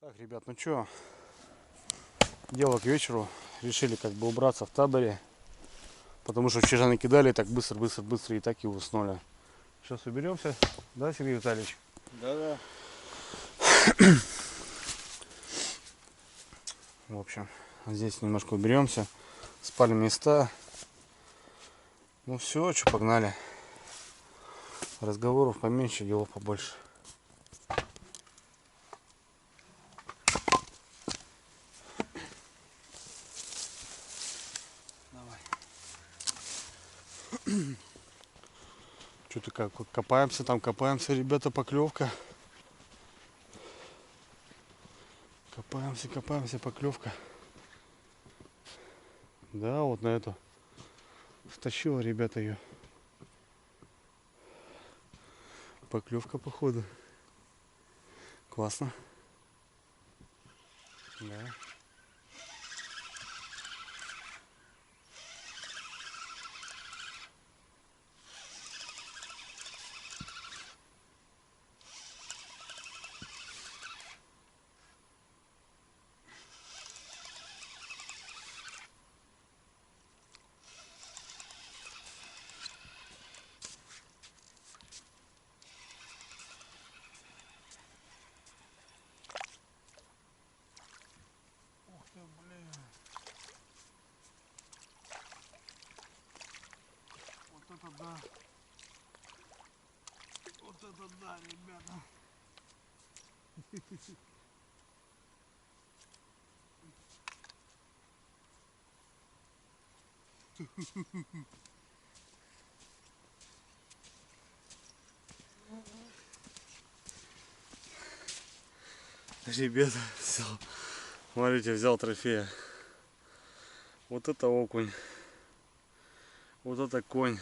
Так, ребят, ну что, дело к вечеру. Решили как бы убраться в таборе. Потому что вчера накидали так быстро и так и уснули. Сейчас уберемся, да, Сергей Витальевич? Да. В общем, здесь немножко уберемся. Спали места. Ну все, что, погнали. Разговоров поменьше, делов побольше. Давай. Что-то как копаемся, ребята, поклевка. Копаемся, поклевка. Да, вот на эту втащила, ребята, ее. Поклевка, походу. Классно. Да. Ух ты, блин. Вот это да. Вот это да, ребята. Ребята, все. Смотрите, взял трофея. Вот это окунь. Вот это конь.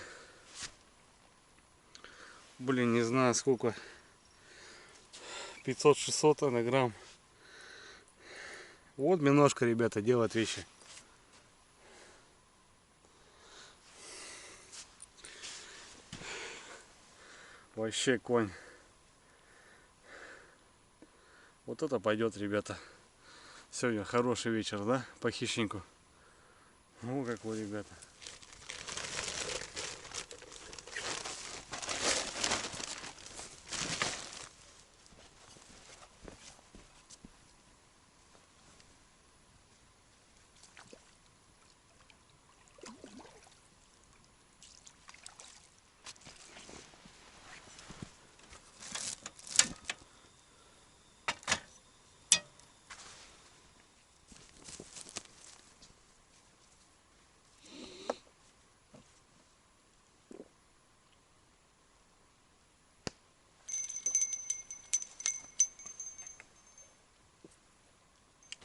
Блин, не знаю сколько. 500-600 на грамм. Вот миножка, ребята, делает вещи. Вообще конь. Вот это пойдет, ребята. Сегодня хороший вечер, да? По хищнику. Ну какой, ребята.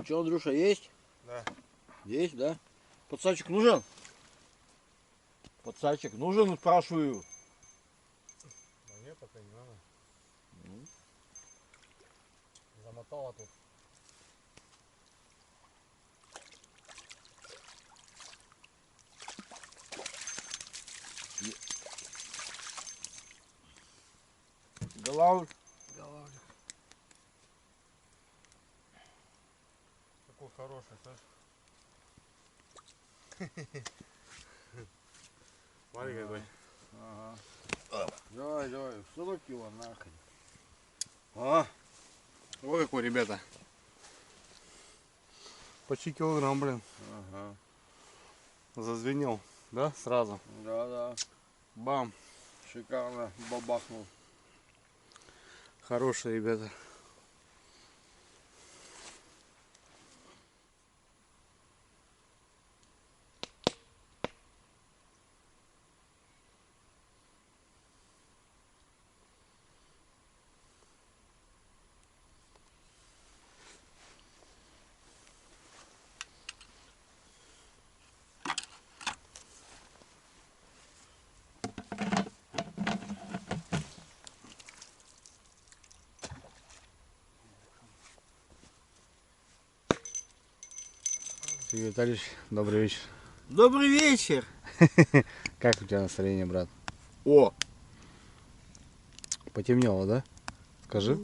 Че, Андрюша, есть? Да. Есть, да? Подсачек нужен? Подсачек нужен, спрашиваю. Да нет, пока не надо. Замотала тут. Голавль. Такой хороший, слышь. Смотри какой. Ага. Давай, 40 кило нахрен. А, Вот какой, ребята. Почти килограмм, блин. ага. Зазвенел, да, сразу. Да. Бам. Шикарно бабахнул. Хорошие, ребята. Сергей Витальевич, добрый вечер. Добрый вечер. Как у тебя настроение, брат? О, Потемнело, да? Скажи.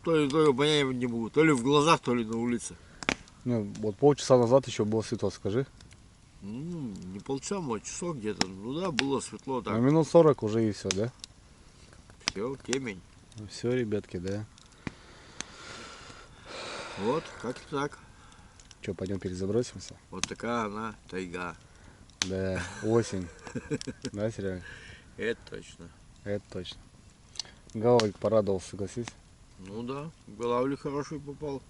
То ли понять не могу. То ли в глазах, то ли на улице. Ну, вот полчаса назад еще было светло, скажи. Не полчаса, может, часов где-то. Ну да, было светло На так. минут 40 уже и все, да? Все, темень. Ну все, ребятки, да. Вот, как-то так. Че, пойдем перезабросимся? Вот такая она тайга. Да, осень. Да, Серега? Это точно. Это точно. Гаврик порадовался, согласись? Ну да, в головлю хороший попал.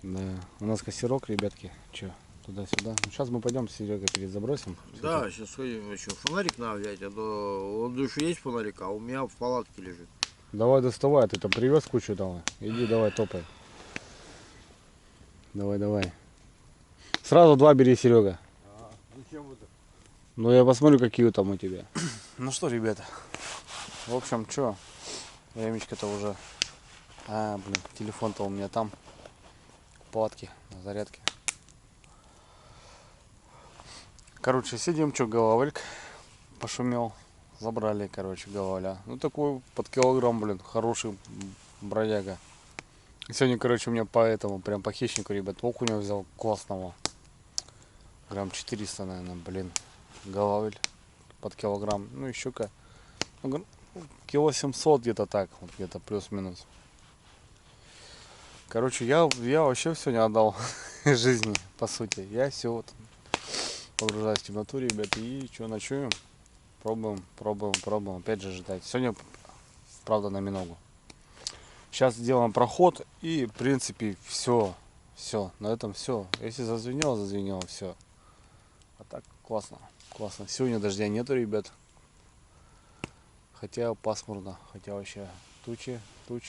Да. У нас костерок, ребятки. Че, туда-сюда. Ну, сейчас мы пойдем с Серегой перезабросим. Да, сейчас сходим еще фонарик надо взять, а то он душ есть фонарик, а у меня в палатке лежит. Давай доставай, ты там привез кучу давай. Иди давай топай. Давай, давай. Сразу два бери, Серега. Зачем это? Ну я посмотрю, какие там у тебя. Ну что, ребята. В общем, что? Времечко-то уже. Блин, телефон-то у меня там. В палатке, на зарядке. Короче, сидим, что, головальк пошумел. Забрали, короче, головаля. Ну такой под килограмм, блин, хороший бродяга. И сегодня, короче, у меня по этому, прям по хищнику, ребят, окуня взял классного. Грамм 400, наверное, блин. Головаль под килограмм. Ну и щука. Ну, кило 700 где-то так, вот где-то плюс-минус. Короче, я вообще все не отдал жизни, по сути. Я все вот погружаюсь в темноту, ребят, и что, ночуем. Пробуем. Опять же ждать. Сегодня, правда, на миногу. Сейчас сделаем проход и, в принципе, все. На этом все. Если зазвенело, все. А так, классно. Сегодня дождя нету, ребят. Хотя пасмурно, хотя вообще тучи,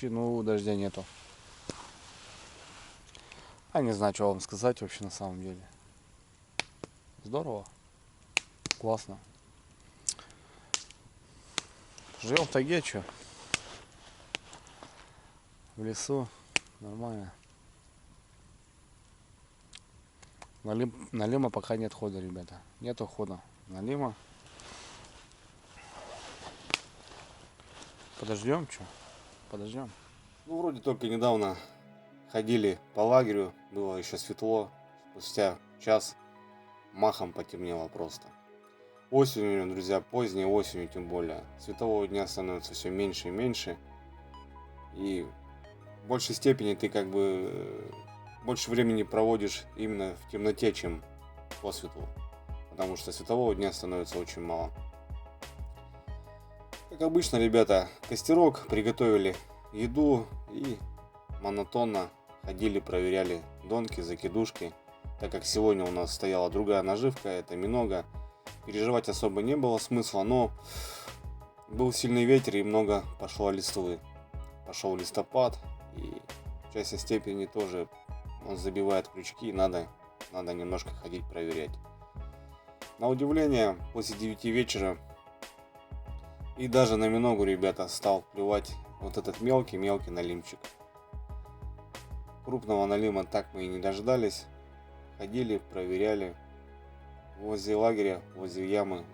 ну дождя нету. А не знаю, что вам сказать вообще на самом деле. Здорово. Классно. Живем в тайге, что? В лесу. Нормально. Налима пока нет хода, ребята. Нету хода. Налима. Подождем, что? Подождем. Ну, вроде только недавно ходили по лагерю. Было еще светло. Спустя час махом потемнело просто. Осенью, друзья, поздней осенью тем более. Светового дня становится все меньше и меньше. И в большей степени ты как бы больше времени проводишь именно в темноте, чем по светлу. Потому что светового дня становится очень мало. Как обычно, ребята, костерок, приготовили еду и монотонно ходили, проверяли донки, закидушки. Так как сегодня у нас стояла другая наживка, это минога. Переживать особо не было смысла, но был сильный ветер и много пошло листвы. Пошел листопад, и в частной степени тоже он забивает крючки, и надо немножко ходить проверять. На удивление, после 9 вечера и даже на миногу, ребята, стал клевать вот этот мелкий налимчик. Крупного налима так мы и не дождались. Ходили, проверяли. Возле лагеря, возле ямы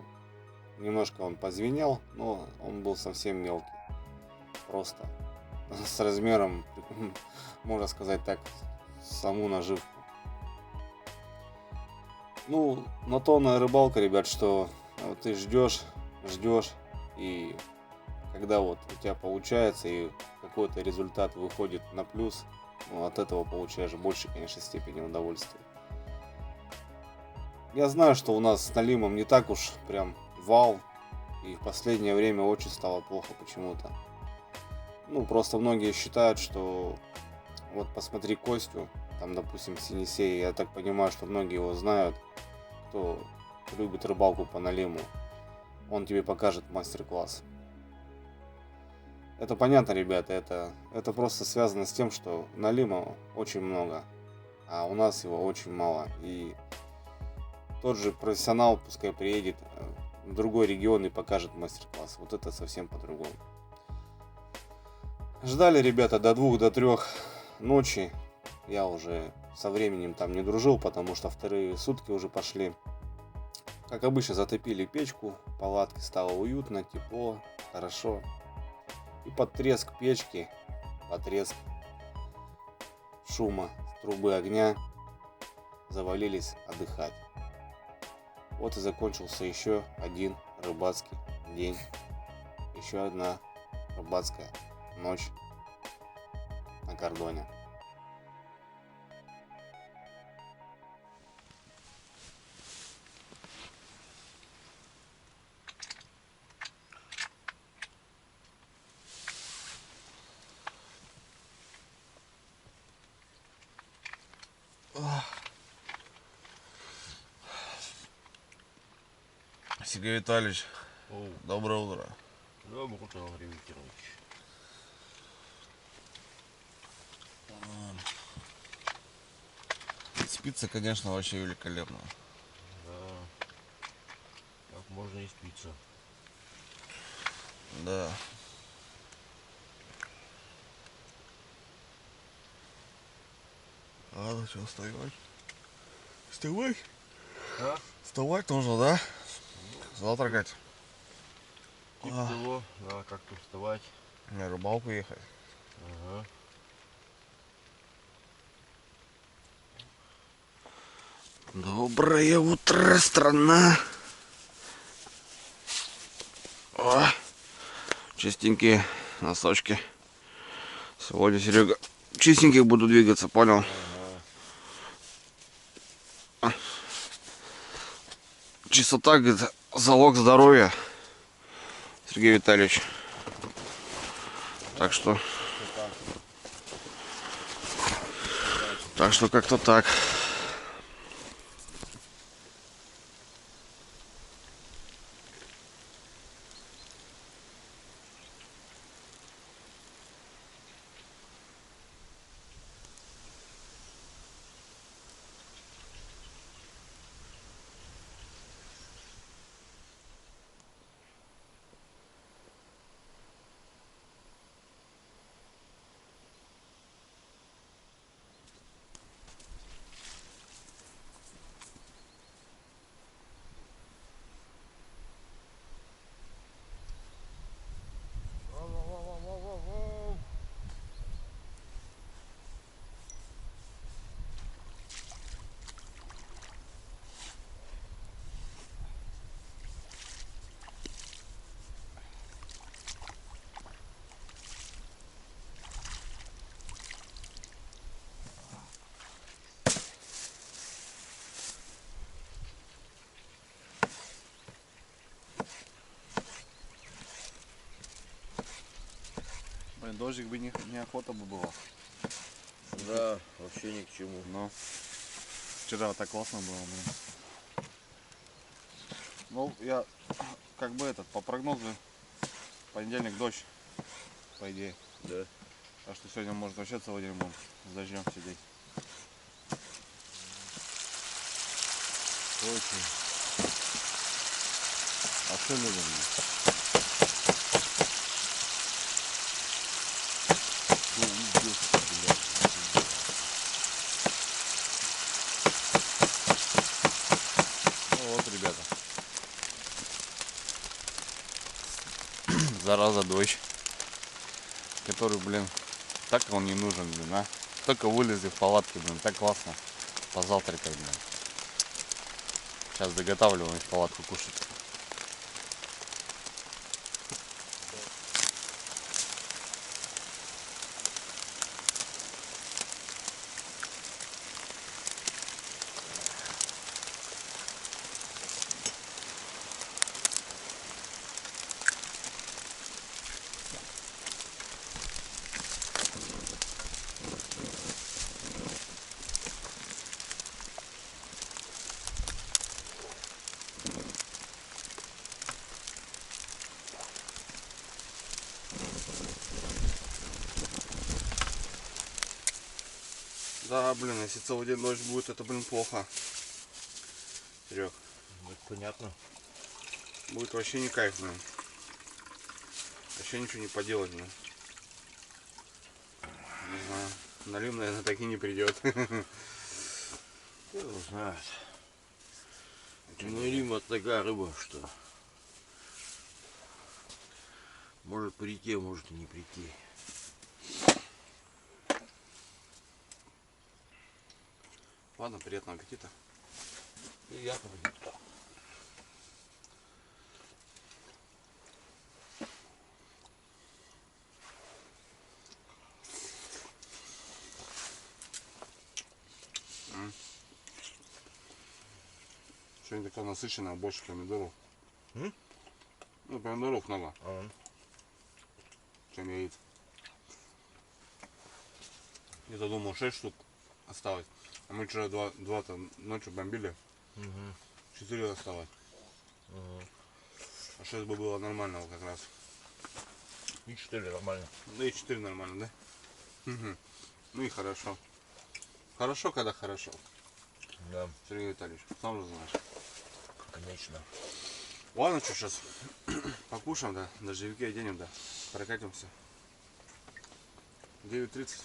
немножко он позвенел, но он был совсем мелкий. Просто с размером, можно сказать так, саму наживку. Ну, на то на рыбалка, ребят, что вот ты ждешь, и когда вот у тебя получается и какой-то результат выходит на плюс, ну, от этого получаешь больше, конечно, степени удовольствия. Я знаю, что у нас с налимом не так уж прям вау, и в последнее время очень стало плохо почему-то. Ну, просто многие считают, что вот посмотри Костю, там, допустим, Синисей, я так понимаю, что многие его знают, кто любит рыбалку по налиму, он тебе покажет мастер-класс. Это понятно, ребята, это просто связано с тем, что налима очень много, а у нас его очень мало, и тот же профессионал пускай приедет в другой регион и покажет мастер-класс. Вот это совсем по-другому. Ждали, ребята, до 2, до 3 ночи. Я уже со временем там не дружил, потому что вторые сутки уже пошли. Как обычно, затопили печку, в палатке стало уютно, тепло, хорошо. И под треск печки, под треск шума трубы огня завалились отдыхать. Вот и закончился еще один рыбацкий день. Еще одна рыбацкая ночь на кордоне. Сергей Витальевич, доброе утро. Доброе утро, Андрей Викторович. Спится, конечно, вообще великолепно. Да. Как можно и спиться. Да. Ладно, что, вставать? Вставать? А? Вставать нужно, да? Завтракать. Типа того, надо как-то вставать. На рыбалку ехать. Ага. Доброе утро, страна. О, чистенькие носочки. Сегодня, Серега, чистеньких буду двигаться, понял? Чистота, говорит, залог здоровья, Сергей Витальевич. Так что как-то так. Блин, дождик бы неохота бы было. Да, вообще ни к чему. Но вчера так классно было, блин. Ну, я как бы по прогнозу, в понедельник дождь, по идее. Да. Так что сегодня может вообще целый день будем с дождем сидеть. Очень. А все любим. Ну вот, ребята. Зараза, дождь. Который, блин, так он не нужен, блин, а. Только вылезли в палатке, блин, так классно. Позавтракать, блин. Сейчас доготавливаем в палатку кушать. Да, блин, если целый день дождь будет, это, блин, плохо. Серег, Это понятно. будет вообще не кайф, блин. Вообще ничего не поделать, блин. Не знаю. Налим, наверное, так и не придет. Кто его знает. Ну, Рима такая рыба, что Может прийти, а может и не прийти. Ладно, приятного аппетита. Приятного аппетита. Сегодня такая насыщенная, больше помидоров. М? Ну, помидоров много, А, чем яиц. Я-то думал 6 штук осталось. А мы вчера два-то ночью бомбили. угу. 4 осталось. Угу. А 6 бы было нормального как раз. И 4 нормально. Да и 4 нормально, да? Угу. Ну и хорошо. Хорошо, когда хорошо. Да, Сергей Витальевич, сам же знаешь. конечно. Ладно, что сейчас покушаем, да, дождевики оденем, да, прокатимся. 9:30.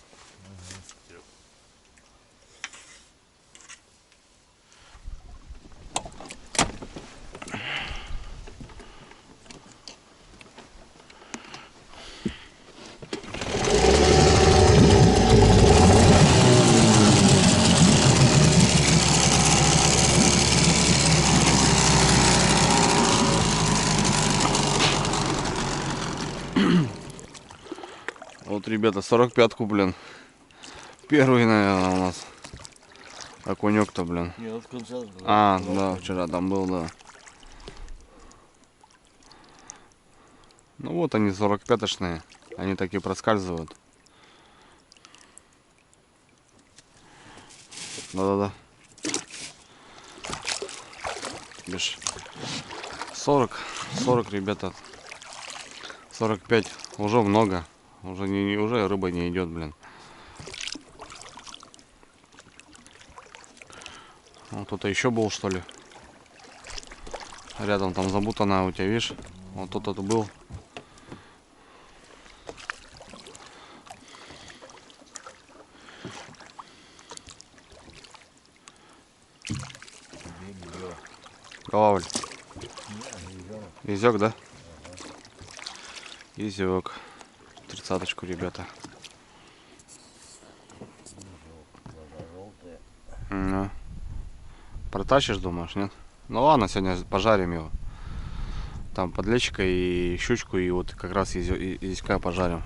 Вот, ребята, 45-ку, блин. Первый, наверное, у нас. Окунек-то, блин. Нет, в конце. А, да, вчера там был, да. Ну вот они, 45-шные. Они такие проскальзывают. Да-да-да. Бишь. 40, ребята. 45. Уже много. Уже рыба не идет, блин. Вот кто-то еще был, что ли? Рядом там забутана у тебя, видишь? Вот кто-то был. Головоль. Изек, да? Изек. 30-очку, ребята. Ну. Протащишь, думаешь, нет? Ну ладно, сегодня пожарим его. Там подлещика и щучку, и вот как раз изька пожарим.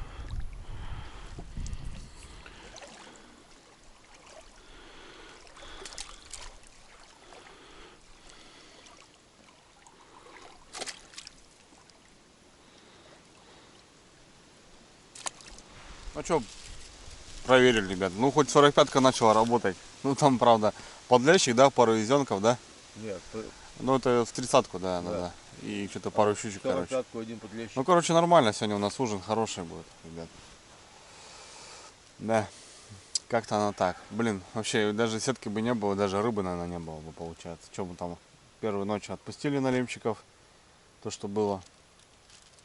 Ну что, проверили, ребят. Ну хоть 45-ка начала работать. Ну там, правда, подлещик, да, пару изенков, да? Нет, Ну это в 30-ку, да, Да. да. И что-то пару щучек, короче. 45-ку один подлещик. Ну, короче, нормально. Сегодня у нас ужин хороший будет, ребят. Да. Как-то оно так. Блин, вообще, даже сетки бы не было, даже рыбы, наверное, не было бы, получается. Что мы там первую ночь отпустили налимчиков. То, что было.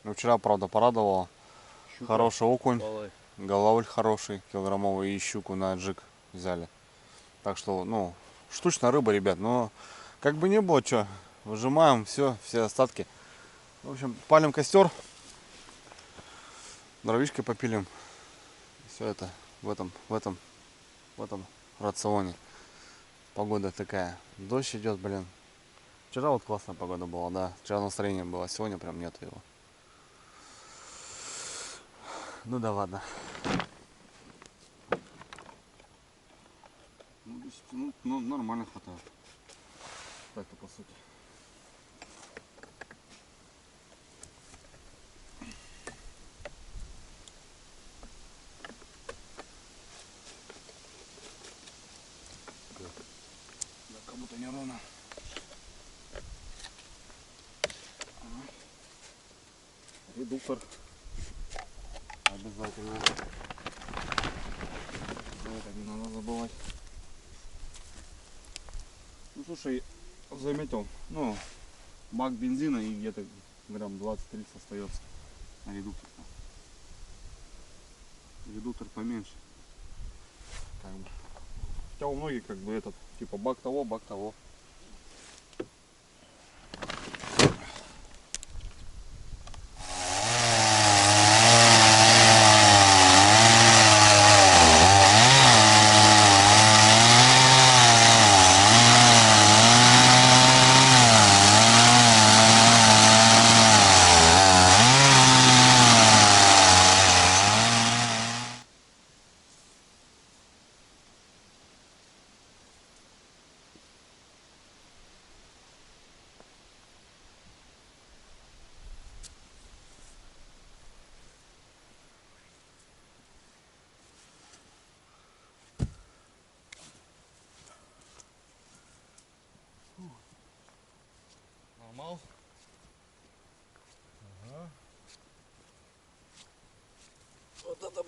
Ну, вчера, правда, порадовало. Щука. Хороший окунь. Малай. Головоль хороший, килограммовый, и щуку на джиг взяли. Так что, ну, штучная рыба, ребят. Но как бы не было, что, выжимаем все остатки. В общем, палим костер, дровишки попилим. Все это в этом рационе. Погода такая. Дождь идет, блин. Вчера вот классная погода была, да. Вчера настроение было, сегодня прям нет его. Ну да ладно. Ну, 10 минут, ну, нормально хватает. Так-то по сути. Да, как будто не ровно. Редуктор. Обязательно. Это не надо забывать. Ну слушай, заметил, ну, бак бензина и где-то грамм 20-30 остается на редуктор. Редуктор поменьше. Как бы. Хотя у многих как бы этот, типа бак того, бак того.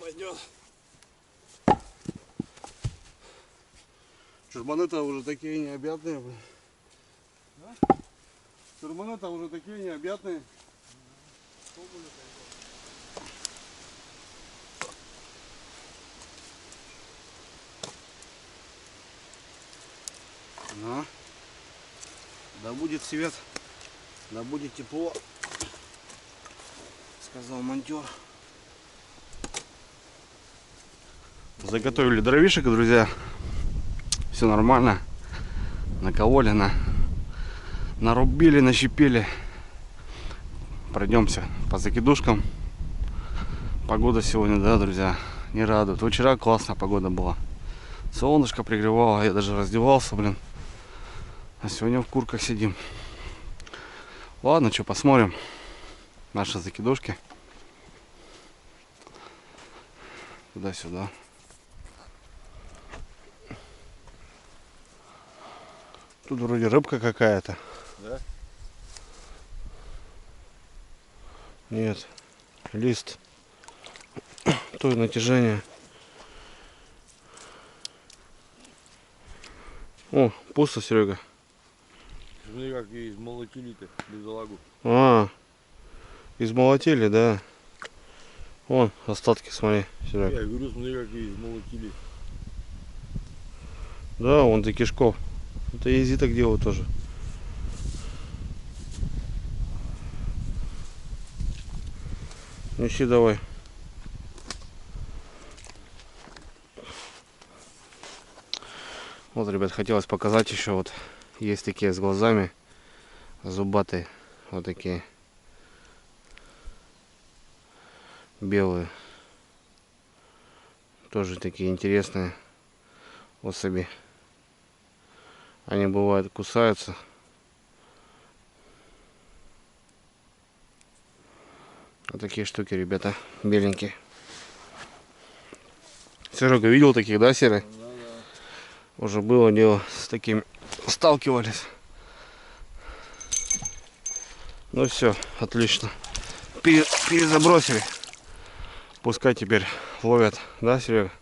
пойдет. Чурбаны-то уже такие необъятные. Да? Чурбаны-то уже такие необъятные. Ну, да будет свет, да будет тепло, сказал монтер. Заготовили дровишек, друзья. Все нормально. Накололи, нарубили, нащепили. Пройдемся по закидушкам. Погода сегодня, да, друзья, не радует. Вчера классная погода была. Солнышко пригревало, я даже раздевался, блин. А сегодня в куртках сидим. Ладно, что, посмотрим наши закидушки. Туда-сюда. Тут вроде рыбка какая-то. Да? Нет. Лист. То натяжение. О, пусто, Серега. Смотри, как и измолотили-то бедолагу. А, измолотили, да. Вон остатки, смотри, Серега. Я говорю, смотри, как и измолотили. Да, вон до кишков. Это Изи так делают тоже. Неси давай. Вот, ребят, хотелось показать еще вот. Есть такие с глазами. Зубатые. Вот такие. Белые. Тоже такие интересные особи. Они бывают кусаются. Вот такие штуки, ребята, беленькие. Серега, видел таких, да, Серый? Да, да. Уже было дело, с такими сталкивались. Ну все, отлично. Перезабросили. Пускай теперь ловят, да, Серега?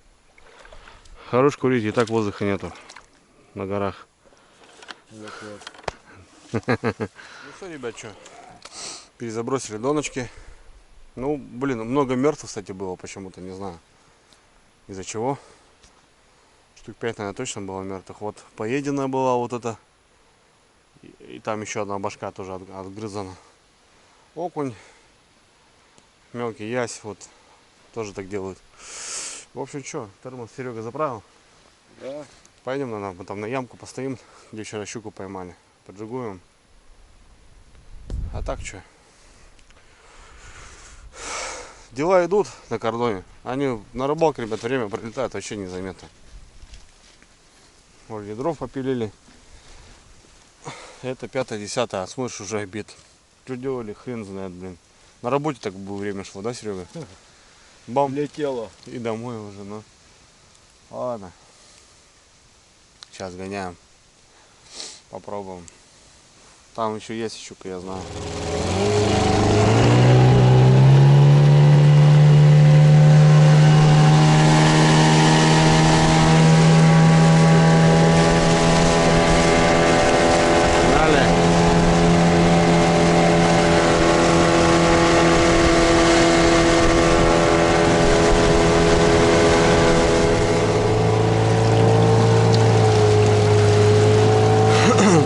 Хорош курить, и так воздуха нету на горах. Ну что, ребят, что? Перезабросили доночки. Ну, блин, много мертвых, кстати, было почему-то, не знаю. Из-за чего. Штук 5, наверное, точно было мертвых. Вот поеденная была вот эта. И там еще одна башка тоже отгрызана. Окунь. Мелкий ясь, вот. Тоже так делают. В общем, что, термос Серега заправил. Да. Пойдем, наверное, мы там на ямку постоим, где вчера щуку поймали. Поджигуем. А так что? Дела идут на кордоне. Они на рыбалке, ребят, время пролетает вообще незаметно. Вот дров попилили. Это 5-10, а смотришь, уже обед. Что делали, хрен знает, блин. На работе так было время шло, да, Серега? Бам. Летело. И домой уже, ну. Ладно. Сейчас гоняем. Попробуем. Там еще есть щука, я знаю.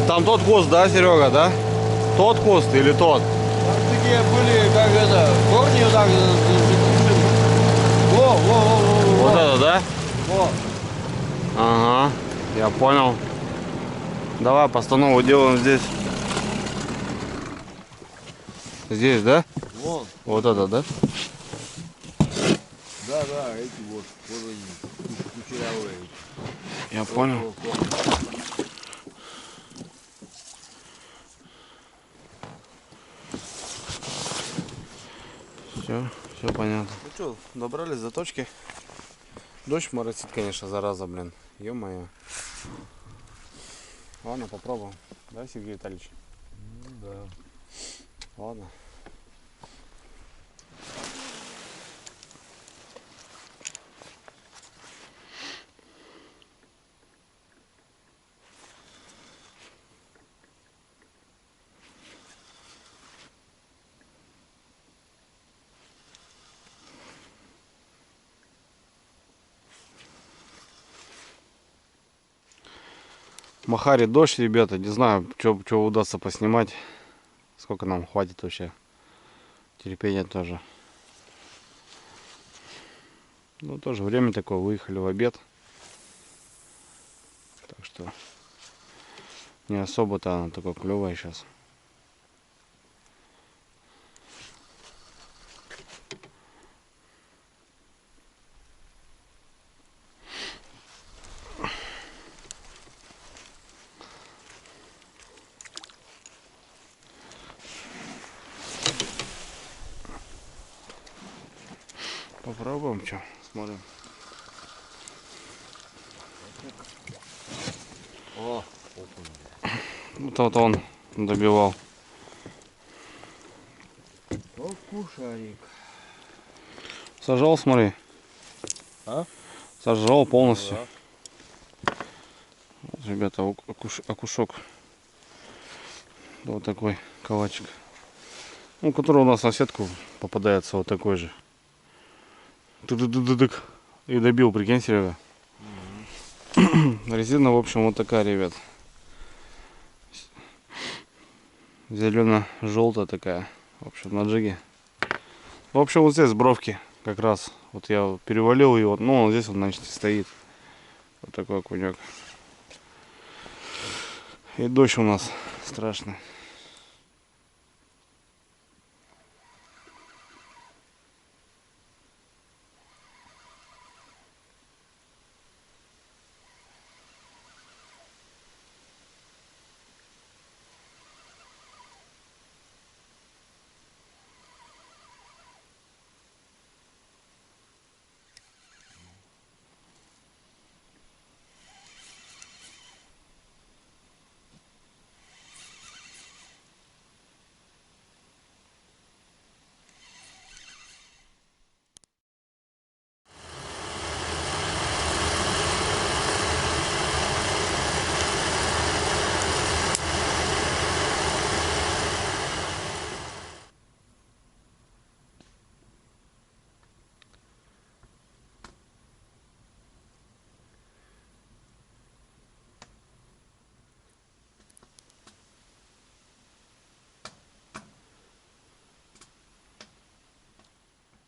Там тот куст, да, Серега, да? Тот куст или тот? Там такие были, как это, корни вот так. Во. Вот это, да? Во. Ага, я понял. Давай постанову делаем здесь. Здесь, да? Вон. Вот это, да? Да, эти вот они, кучерявые. Я понял. Все понятно. Ну что, добрались до точки. Дождь моросит, конечно, зараза, блин. Ё-моё. Ладно, попробуем. Да, Сергей Витальевич? Да. Ладно. Махари дождь, ребята. Не знаю, что удастся поснимать. Сколько нам хватит вообще. Терпения тоже. Ну, тоже время такое. Выехали в обед. Так что не особо-то она такое клевая сейчас. Попробуем, что, смотрим. О, Вот он добивал. окушарик. Сажал, смотри. А? Сажал полностью. Да. Вот, ребята, окушок. Вот такой калачик. Ну, который у нас на сетку попадается вот такой же. Тык-тык-тык-тык. И добил, прикинь, Серега. Резина, в общем, вот такая, ребят. Зелено-желтая такая. В общем, на джиге. В общем, вот здесь бровки как раз. Вот я перевалил ее. Ну, он здесь вот, значит, и стоит. Вот такой окунек. И дождь у нас страшный.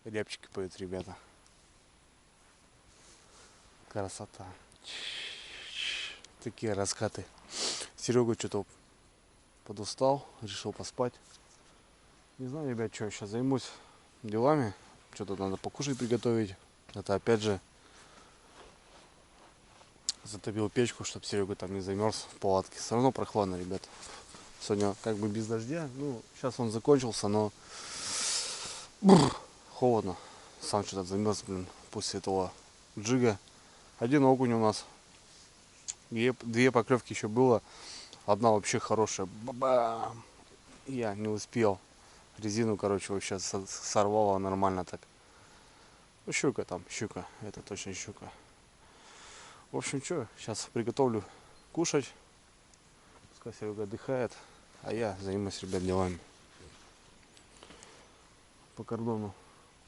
Рябчики поют, ребята. Красота. Такие раскаты. Серега что-то подустал, решил поспать. Не знаю, ребят, что, сейчас займусь делами. Что-то надо покушать приготовить. Это опять же затопил печку, чтобы Серега там не замерз в палатке. Все равно прохладно, ребят. Сегодня как бы без дождя. Ну, сейчас он закончился, но холодно. Сам что-то замерз, блин, после этого джига. Один окунь у нас. Две поклевки еще было. Одна вообще хорошая. Ба-бам! Я не успел. Резину, короче, вообще сорвала нормально так. Ну, щука там, щука. Это точно щука. В общем, что, сейчас приготовлю кушать. Пускай Серега отдыхает. А я займусь, ребят, делами. По кордону.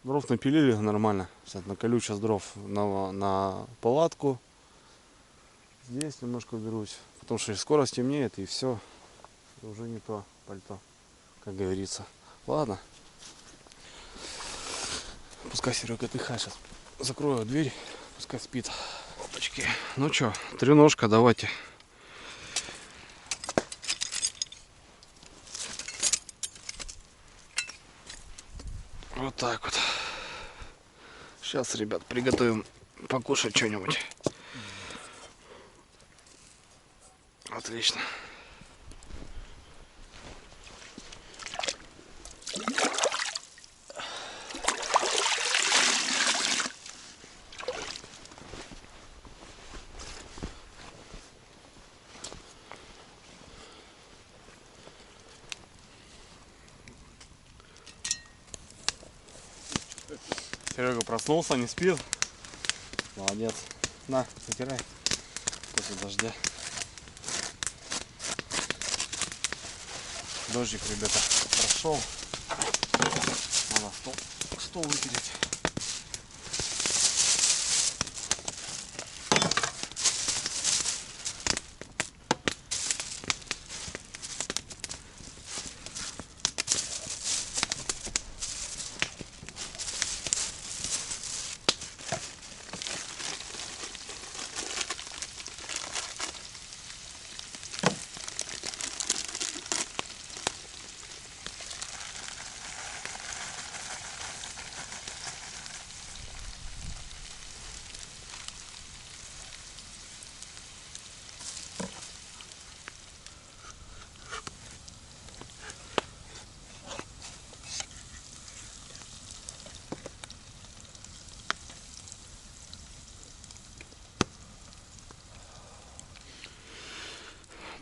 Дров напилили нормально. Сейчас наколю сейчас дров на палатку. Здесь немножко уберусь. Потому что скоро стемнеет и все. Уже не то пальто, как говорится. Ладно. Пускай Серега отдыхает сейчас. Закрою дверь. Пускай спит. Опачки. Ну что, треножка, давайте. Вот так вот. Сейчас, ребят, приготовим покушать что-нибудь. Отлично. Серега проснулся, не спит. Молодец. На, затирай. После дождя. Дождик, ребята, прошел. Надо стол вытереть.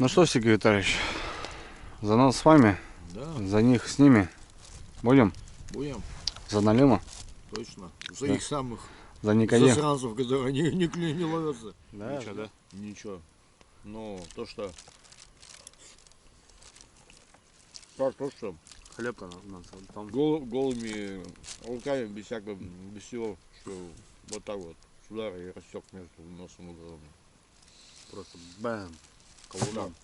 Ну что, Сергей Витальевич, за нас с вами, Да, за них с ними. Будем? будем, За Налима, точно. За Да. их самых за Никоя. засранцев, которые не ловятся. Да, Ничего, да? Ничего. Но то, что... Так, то, что хлеб-то там. голыми руками, без всякого, без всего, что вот так вот сюда и рассек между носом и глазом. Просто бэм. Колуном.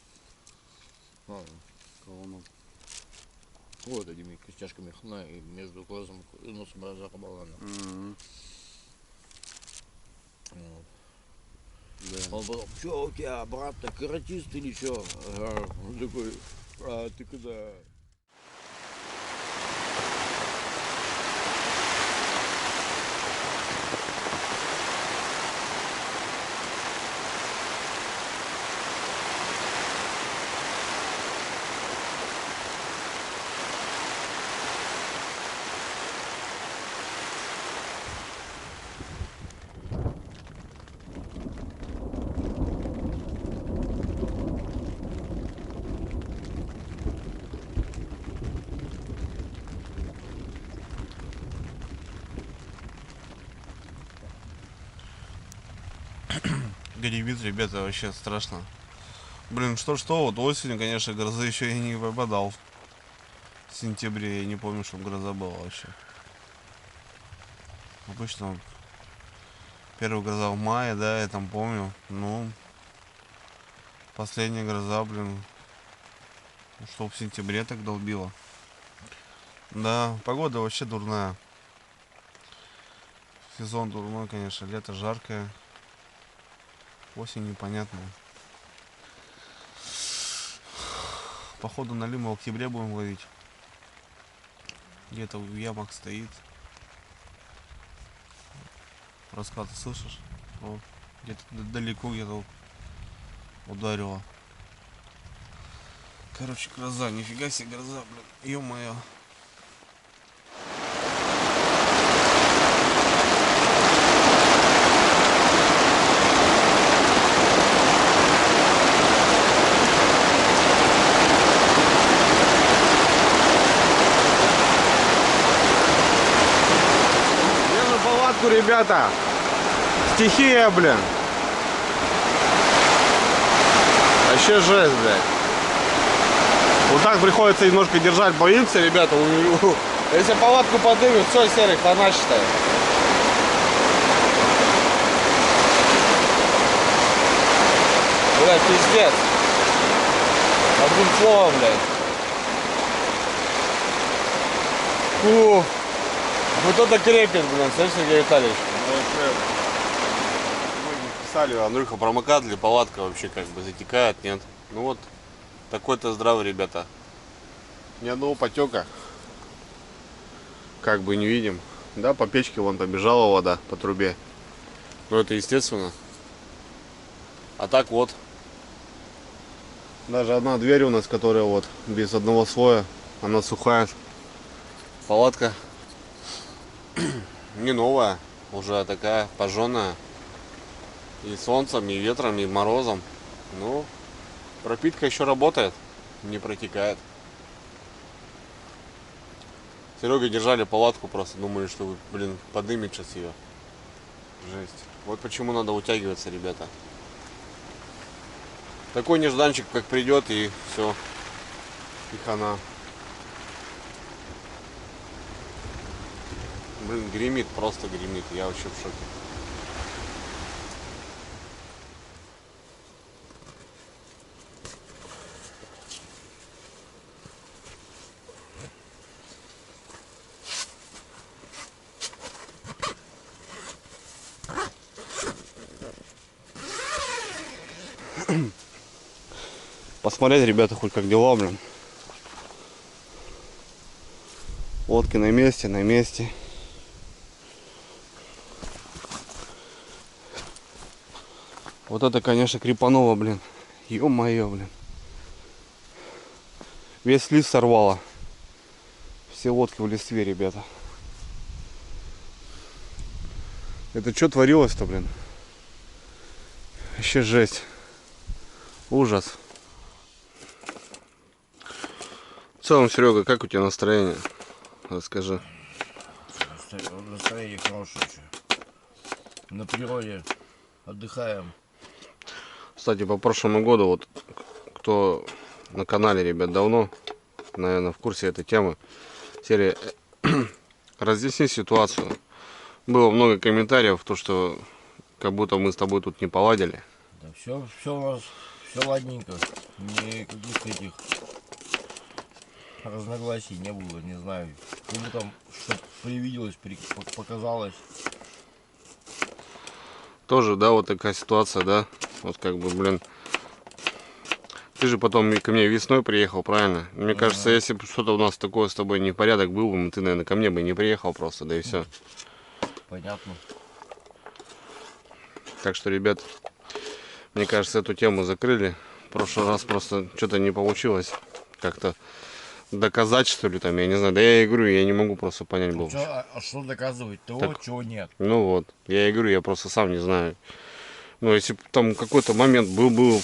Колуном. Вот этими костяшками хна и между глазом и носом разорвало. Вот. Да. Он потом, что у тебя, брат-то, каратист или что? Он такой, а ты куда? Грибит, ребята, вообще страшно. Блин, что-что, вот осенью, конечно, грозы еще и не попадал. В сентябре я не помню, чтобы гроза была вообще. Обычно вот первая гроза в мае, да, я там помню. Ну, последняя гроза, блин, что в сентябре так долбила. Да, погода вообще дурная. Сезон дурной, конечно, лето жаркое. Осень непонятная. Походу Налима в октябре будем ловить. Где-то в ямах стоит. Раскаты слышишь? Вот. Где-то далеко где-то ударило. Короче, гроза. Нифига себе гроза, блин. Ё-моё. Держу палатку, ребята. Стихия, блин. Вообще жесть, блядь. Вот так приходится немножко держать, боимся, ребята. Если палатку подымет, все, серый, хана считай. Блядь, пиздец. Одним словом, блядь. Фу. Вот это крепит, блин, слышишь, Сергей Витальевич? Писали, Андрюха, промокает ли палатка вообще как бы затекает, нет? Ну вот, такой-то здрав, ребята. Ни одного потека. Как бы не видим. Да, по печке вон побежала вода по трубе. Но это естественно. А так вот. Даже одна дверь у нас, которая вот без одного слоя, она сухая. Палатка не новая, уже такая пожженная. И солнцем, и ветром, и морозом. Ну, пропитка еще работает, не протекает. Серега держали палатку просто, думали, что, блин, подымет сейчас ее. Жесть. Вот почему надо утягиваться, ребята. Такой нежданчик, как придет, и все. И хана. Блин, гремит, просто гремит. Я вообще в шоке. Посмотреть, ребята, хоть как дела, блин. Лодки на месте, на месте. Вот это, конечно, крепануло, блин. Ё-моё, блин. Весь лист сорвало. Все лодки в листве, ребята. Это что творилось-то, блин? Вообще жесть. Ужас. целом, Серега, как у тебя настроение? Расскажи. Настроение хорошее. На природе отдыхаем. Кстати, по прошлому году, вот кто на канале, ребят, давно, наверное, в курсе этой темы, серия «Разъясни ситуацию». Было много комментариев, то что как будто мы с тобой тут не поладили. Да, все у нас, все ладненько. Никаких этих разногласий не было, не знаю. Кому там что привиделось, показалось. Тоже, да, вот такая ситуация, да? Вот как бы, блин. Ты же потом ко мне весной приехал, правильно? Мне кажется, если бы что-то у нас такое с тобой непорядок был бы, ты, наверное, ко мне бы не приехал просто, да и все. Понятно. Так что, ребят, мне кажется, эту тему закрыли. В прошлый раз просто что-то не получилось. Как-то доказать, что ли, там, я не знаю. Да я и говорю, я не могу просто понять было. А что доказывать? Того, Так. чего нет. Ну вот, я и говорю, я просто сам не знаю. Ну, если бы там какой-то момент был.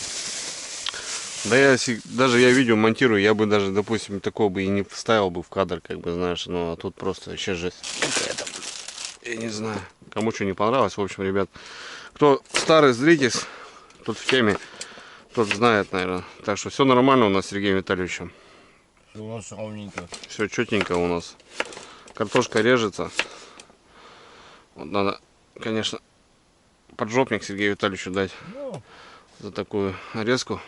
Да даже я видео монтирую, я бы даже, допустим, такого бы и не вставил бы в кадр, как бы, знаешь, ну, а тут просто вообще жесть. Я не знаю, кому что не понравилось. В общем, ребят, кто старый зритель, тут в теме, тот знает, наверное. Так что все нормально у нас с Сергеем Витальевичем. Все у нас ровненько. Все четенько у нас. Картошка режется. Вот надо, конечно, поджопник Сергею Витальевичу дать Ну, за такую резку.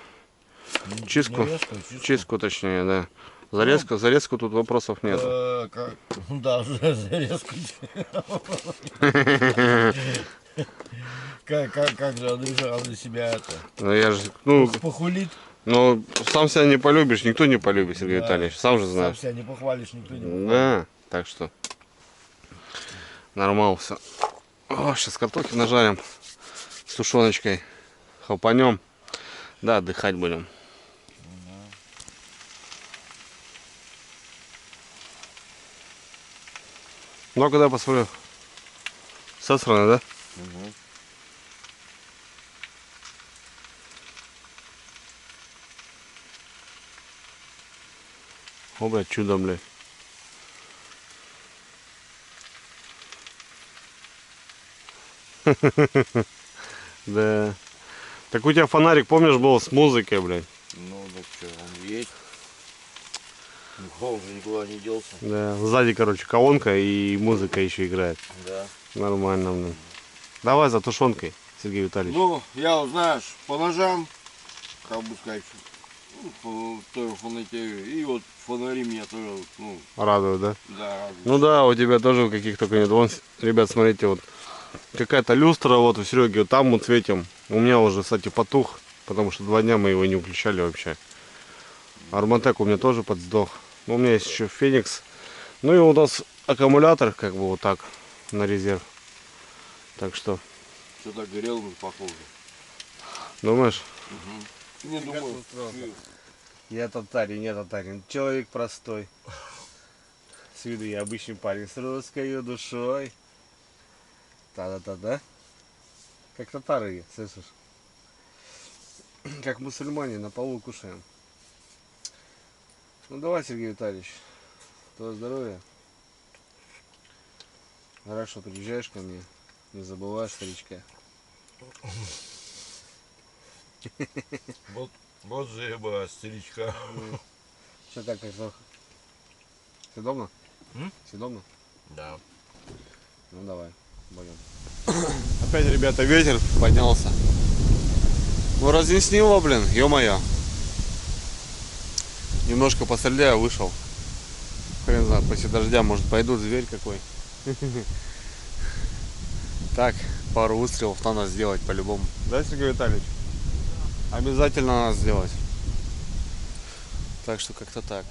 не Чистку. резко, Чистку точнее, да. За резку тут вопросов нет. Да, зарезку. Как же Андрюша ради себя это? Ну я же, ну, Похулит, ну, сам себя не полюбишь, никто не полюбит, Сергей Да. Витальевич, сам же сам знаешь. себя не похвалишь, никто не похвалит. Да, так что нормально все. Сейчас картохи нажарим с тушеночкой, хлопанем, да, отдыхать будем. Ну а когда посмотрю? Сосрано, да? О, блядь, чудо, блядь. Да. Так у тебя фонарик, помнишь, был с музыкой, блядь? Ну, так что, он есть. Никто уже никуда не делся. Да. Сзади, короче, колонка и музыка еще играет. Да. Нормально, блин. Давай за тушенкой, Сергей Витальевич. Ну, я, вот, знаешь, по ножам, как бы сказать, по той фанатею. И вот фонари меня тоже, ну, Радует, да? да, радуют. Ну да, у тебя тоже каких только нет. Вон, ребят, смотрите, вот какая-то люстра, вот у Сереги, вот там вот светим. У меня уже, кстати, потух, потому что 2 дня мы его не включали вообще. Арматек у меня тоже подсдох. Но у меня есть еще Феникс. Ну и у нас аккумулятор, как бы вот так, на резерв. Так что, Что-то горел, похоже. думаешь? Не думаю. Я татарин, я татарин. Человек простой. С виду я обычный парень с русской душой. Та-да-та-да. Как татары, слышишь? Как мусульмане на полу кушаем. Ну давай, Сергей Витальевич. Твое здоровье. Рад, что приезжаешь ко мне. Не забывай, старичка. Вот заеба, старичка. Что как, Картох? Все удобно? Все удобно? Да. Ну давай, будем. Опять, ребята, ветер поднялся. Ну разнесло, блин, ё-моё. Немножко постреляю, вышел. Хрен знает, после дождя, может, пойдут, зверь какой. Так, пару выстрелов надо сделать по-любому. Да, Сергей Витальевич? Обязательно надо сделать. Так что как-то так.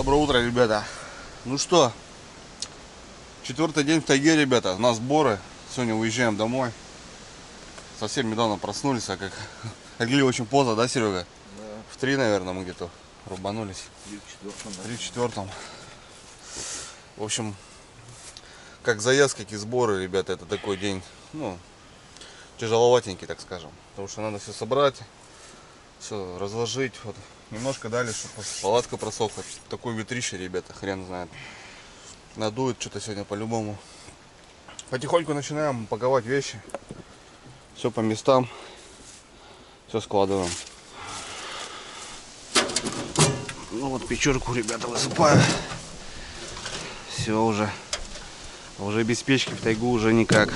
Доброе утро, ребята. Ну что, 4-й день в тайге, ребята. У нас сборы. Сегодня уезжаем домой. Совсем недавно проснулись, а как легли очень поздно, да, Серега? Да. В 3, наверное, мы где-то рубанулись. 3-4. В общем, как заезд, как и сборы, ребята, это такой день, ну, тяжеловатенький, так скажем. Потому что надо все собрать, все разложить. Вот немножко дали, чтобы палатка просохла. Такой ветрище, ребята, хрен знает. Надует что-то сегодня по-любому. Потихоньку начинаем паковать вещи. Все по местам. Все складываем. Ну вот печурку, ребята, высыпаю. Все уже. Уже без печки в тайгу уже никак.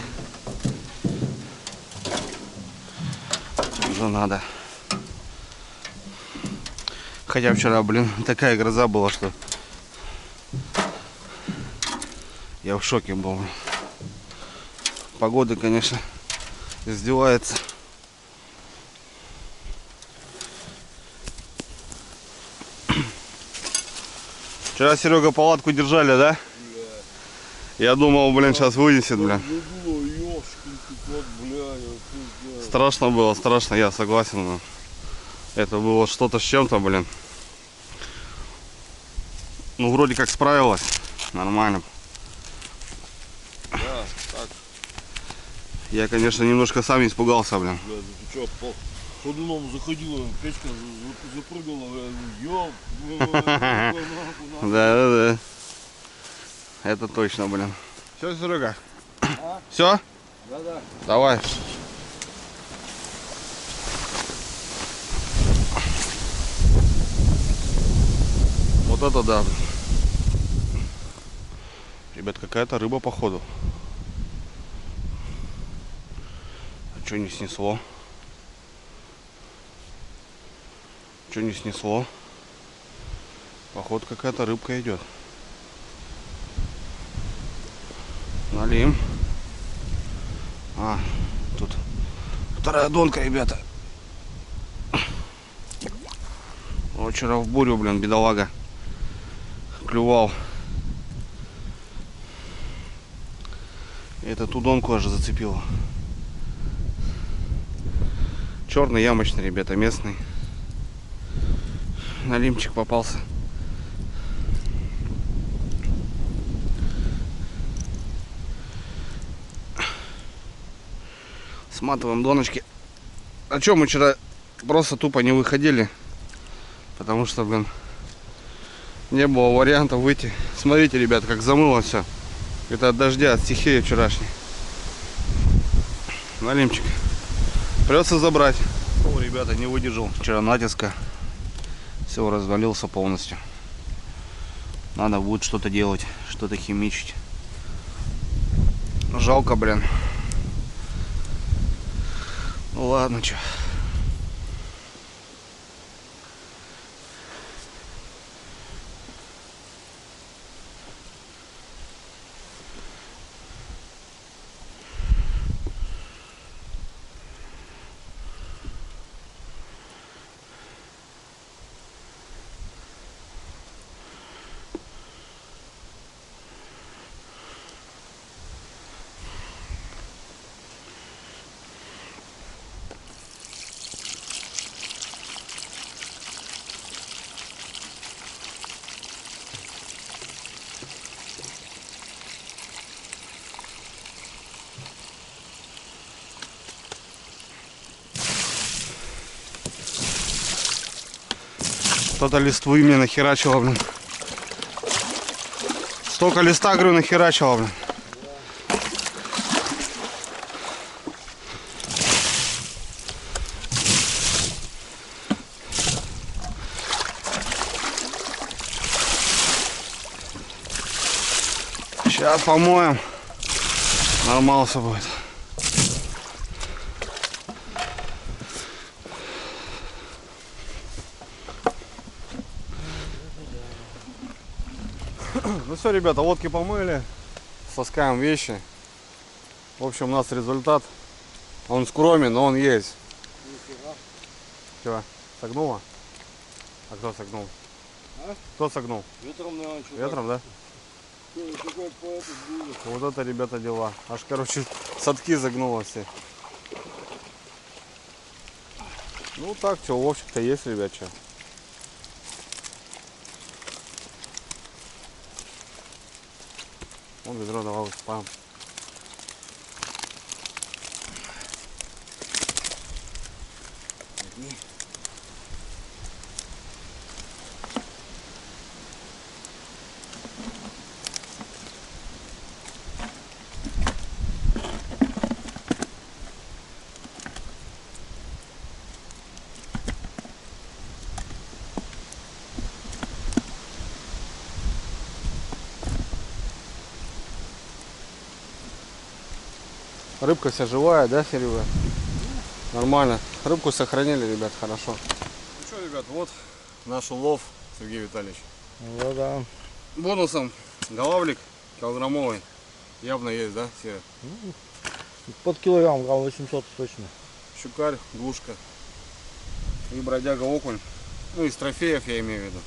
Уже надо. Хотя вчера, блин, такая гроза была, что я в шоке был. Погода, конечно, издевается. Вчера, Серега, палатку держали, да? Я думал, блин, сейчас вынесет, блин. Страшно было, страшно, я согласен. Но это было что-то с чем-то, блин. Ну, вроде как справилась. Нормально. Да, так. Я, конечно, немножко сам испугался, блин. Бля, ты что, по ходуном заходила, печка запрыгала, Да. Это точно, блин. Все, Серега? Все? Да. Давай. Вот это да. Ребят, какая-то рыба походу. А что не снесло? Что не снесло? Походу какая-то рыбка идет. Налим. А, тут вторая донка, ребята. О, вчера в бурю, блин, бедолага клювал. Это ту донку аж зацепило. Черный ямочный, ребята, местный. Налимчик попался. Сматываем доночки. А чё, мы вчера просто тупо не выходили. Потому что, блин, не было вариантов выйти. Смотрите, ребят, как замыло все. Это от дождя, от стихии вчерашней. Налимчик. Придется забрать. О, ребята, не выдержал вчера натиска. Все, развалился полностью. Надо будет что-то делать, что-то химичить. Жалко, блин. Ну ладно, чё. Кто-то листвы мне нахерачило, блин. Столько листа, говорю, нахерачило, блин. Сейчас помоем. Нормально все будет. Ну все, ребята, лодки помыли, таскаем вещи. В общем, у нас результат. Он скромен, но он есть. Чего? Согнуло? А кто согнул? Кто согнул? Ветром, наверное, что-то. Ветром, да? Такой поэт будет. Вот это, ребята, дела. Аж, короче, садки загнуло все. Ну так, что, Вовчик-то есть, ребят, что. Вон ведро давал спам. Рыбка вся живая, да, Серега? Нормально. Рыбку сохранили, ребят, хорошо. Ну что, ребят, вот наш улов, Сергей Витальевич. Ну да. Бонусом голавлик килограммовый. Явно есть, да, Серега? Под килограмм, грамм 800 точно. Щукарь, глушка и бродяга окунь. Ну, из трофеев я имею в виду.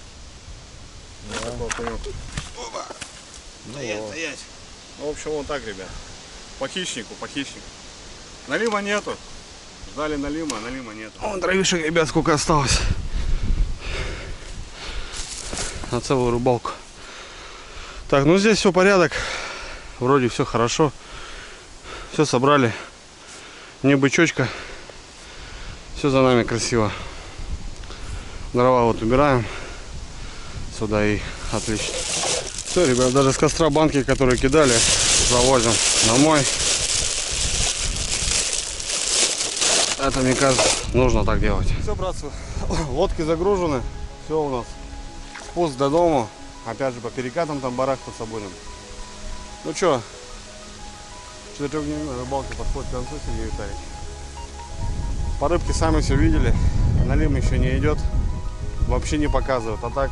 Да. Такой окунек. Опа! Стоять. Ну, в общем, вот так, ребят. По хищнику. Налима нету. Ждали налима, а налима нету. Вон дровишек, ребят, сколько осталось. На целую рыбалку. Так, ну здесь все порядок. Вроде все хорошо. Все собрали. Не бычочка. Все за нами красиво. Дрова вот убираем сюда и отлично. Все, ребят, даже с костра банки, которые кидали, завозим домой. Это, мне кажется, нужно так делать. Все, братцы, лодки загружены. Все у нас. Спуск до дома. Опять же по перекатам там барахтаться будем. Ну что, 4-дневная рыбалка подходит к концу, Сергей Витальевич. По рыбке сами все видели. Налим еще не идет. Вообще не показывают. А так,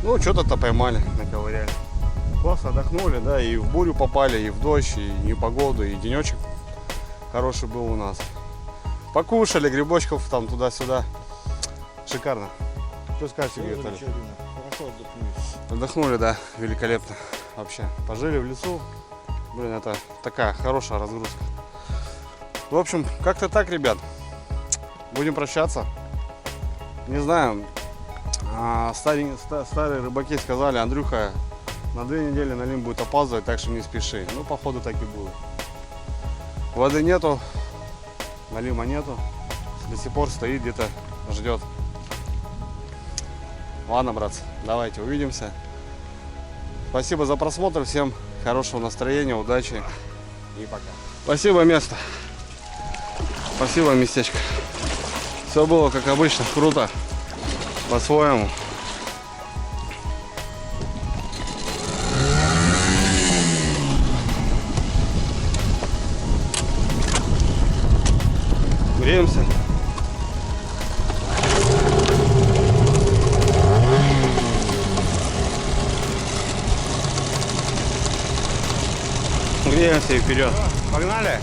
ну что-то поймали, наковыряли. Классно отдохнули, да, и в бурю попали, и в дождь, и непогоду, и денечек хороший был у нас. Покушали грибочков там туда-сюда. Шикарно. Что скажешь, Сергей Витальевич? Хорошо отдохнули. Отдохнули, да, великолепно. Вообще. Пожили в лесу. Блин, это такая хорошая разгрузка. В общем, как-то так, ребят. Будем прощаться. Не знаю, старые рыбаки сказали: Андрюха, на 2 недели налим будет опаздывать, так что не спеши. Ну, походу, так и будет. Воды нету, налима нету. До сих пор стоит где-то, ждет. Ладно, братцы, давайте увидимся. Спасибо за просмотр, всем хорошего настроения, удачи и пока. Спасибо, место. Спасибо, местечко. Все было как обычно, круто, по-своему. Греемся. Греемся и вперед. Погнали!